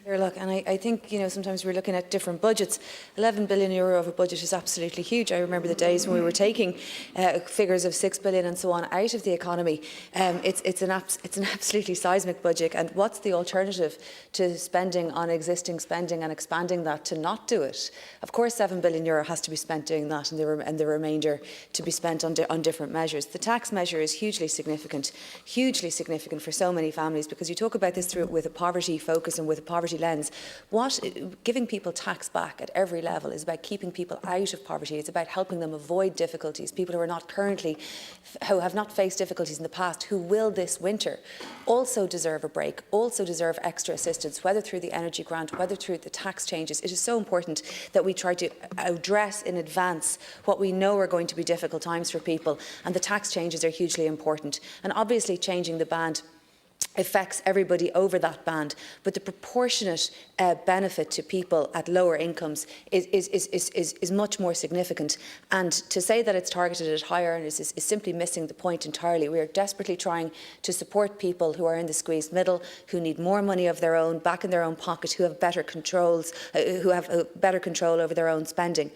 Here, look, and I think, sometimes we're looking at different budgets. 11 billion euro of a budget is absolutely huge. I remember the days when we were taking figures of 6 billion and so on out of the economy. It's an absolutely seismic budget. And what's the alternative to spending on existing spending and expanding that to not do it? Of course, 7 billion euro has to be spent doing that, and the remainder to be spent on different measures. The tax measure is hugely significant for so many families, because you talk about this with a poverty focus and with a poverty lens. Giving people tax back at every level is about keeping people out of poverty. It's about helping them avoid difficulties. People who have not faced difficulties in the past, who will this winter, also deserve a break, also deserve extra assistance, whether through the energy grant, whether through the tax changes. It is so important that we try to address in advance what we know are going to be difficult times for people, and the tax changes are hugely important. And obviously changing the band affects everybody over that band, but the proportionate benefit to people at lower incomes is much more significant. And to say that it's targeted at higher earners is simply missing the point entirely. We are desperately trying to support people who are in the squeezed middle, who need more money of their own, back in their own pocket, who have better controls, who have better control over their own spending.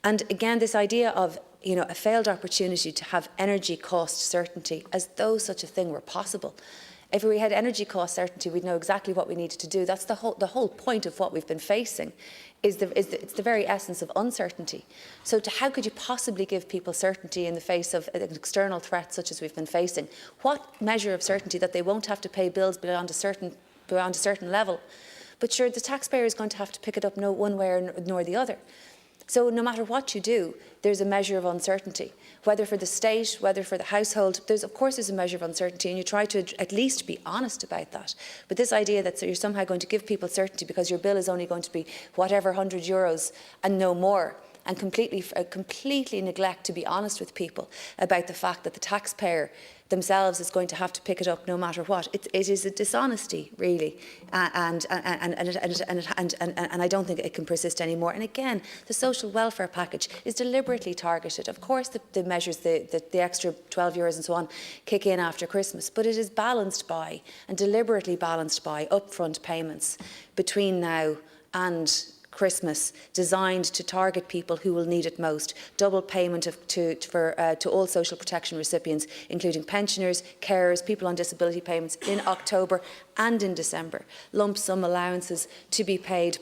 And again, this idea of a failed opportunity to have energy cost certainty, as though such a thing were possible. If we had energy cost certainty, we'd know exactly what we needed to do. That's the whole point of what we've been facing. It's the very essence of uncertainty. So how could you possibly give people certainty in the face of an external threat such as we've been facing? What measure of certainty that they won't have to pay bills beyond a certain level? But sure, the taxpayer is going to have to pick it up no one way nor the other. So no matter what you do, there's a measure of uncertainty, whether for the state, whether for the household. There's a measure of uncertainty, and you try to at least be honest about that. But this idea that you're somehow going to give people certainty because your bill is only going to be whatever €100 and no more, and completely neglect to be honest with people about the fact that the taxpayer themselves is going to have to pick it up no matter what. It is a dishonesty, really, and I don't think it can persist anymore. And again, the social welfare package is deliberately targeted. Of course, the measures, the extra €12 and so on, kick in after Christmas, but it is balanced by, and deliberately balanced by, upfront payments between now and Christmas, designed to target people who will need it most. Double payment to all social protection recipients, including pensioners, carers, people on disability payments, in October and in December. Lump sum allowances to be paid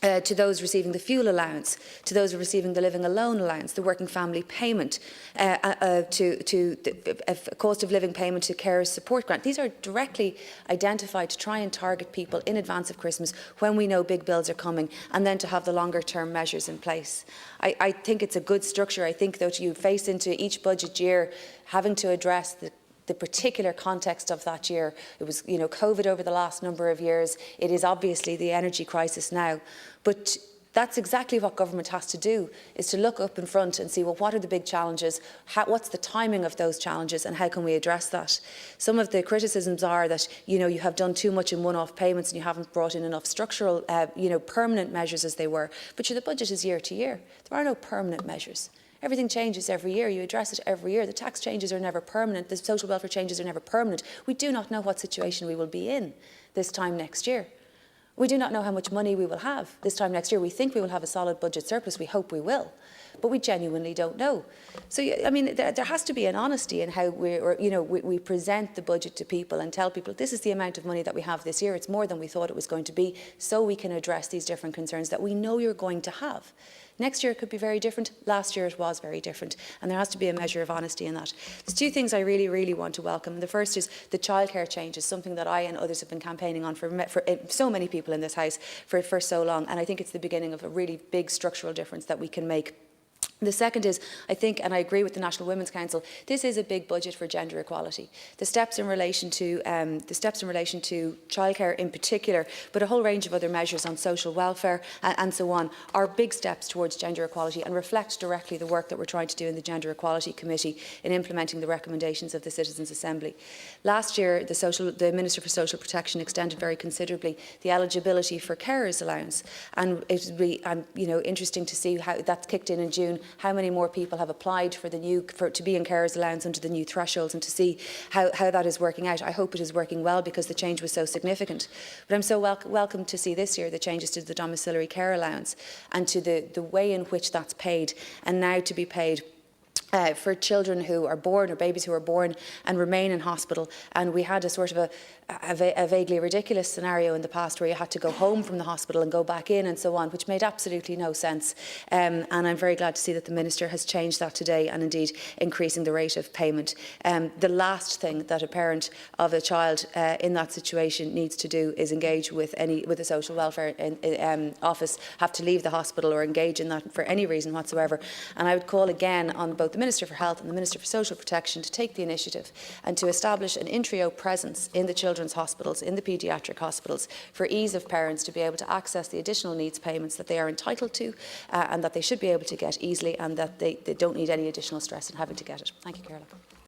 to those receiving the fuel allowance, to those receiving the living alone allowance, the working family payment, to the cost of living payment to carers support grant. These are directly identified to try and target people in advance of Christmas when we know big bills are coming, and then to have the longer term measures in place. I think it's a good structure. I think that you face into each budget year having to address the particular context of that year. It was, COVID over the last number of years. It is obviously the energy crisis now. But that's exactly what government has to do, is to look up in front and see, well, what are the big challenges? What's the timing of those challenges, and how can we address that? Some of the criticisms are that, you have done too much in one-off payments and you haven't brought in enough structural, permanent measures as they were. But the budget is year to year. There are no permanent measures. Everything changes every year. You address it every year. The tax changes are never permanent. The social welfare changes are never permanent. We do not know what situation we will be in this time next year. We do not know how much money we will have this time next year. We think we will have a solid budget surplus. We hope we will. But we genuinely don't know. So, there has to be an honesty in how we present the budget to people and tell people this is the amount of money that we have this year. It's more than we thought it was going to be, so we can address these different concerns that we know you're going to have. Next year it could be very different. Last year it was very different. And there has to be a measure of honesty in that. There's two things I really, really want to welcome. The first is the childcare changes, something that I and others have been campaigning on for so many people in this House for so long. And I think it's the beginning of a really big structural difference that we can make. The second is, I think, and I agree with the National Women's Council, this is a big budget for gender equality. The steps in relation to childcare in particular, but a whole range of other measures on social welfare and so on, are big steps towards gender equality and reflect directly the work that we're trying to do in the Gender Equality Committee in implementing the recommendations of the Citizens' Assembly. Last year, the Minister for Social Protection extended very considerably the eligibility for carers allowance, and it would be interesting to see how that's kicked in June. how many more people have applied for to be in carers allowance under the new thresholds, and to see how that is working out. I hope it is working well, because the change was so significant. But I'm so welcome to see this year the changes to the domiciliary care allowance and to the way in which that's paid, and now to be paid for children who are born, or babies who are born and remain in hospital. And we had a sort of a vaguely ridiculous scenario in the past where you had to go home from the hospital and go back in and so on, which made absolutely no sense. And I'm very glad to see that the Minister has changed that today, and indeed increasing the rate of payment. The last thing that a parent of a child in that situation needs to do is engage with a social welfare office, have to leave the hospital or engage in that for any reason whatsoever. And I would call again on both the Minister for Health and the Minister for Social Protection to take the initiative and to establish an Intrio presence in the children's hospitals, in the paediatric hospitals, for ease of parents to be able to access the additional needs payments that they are entitled to, and that they should be able to get easily, and that they don't need any additional stress in having to get it. Thank you, Carla.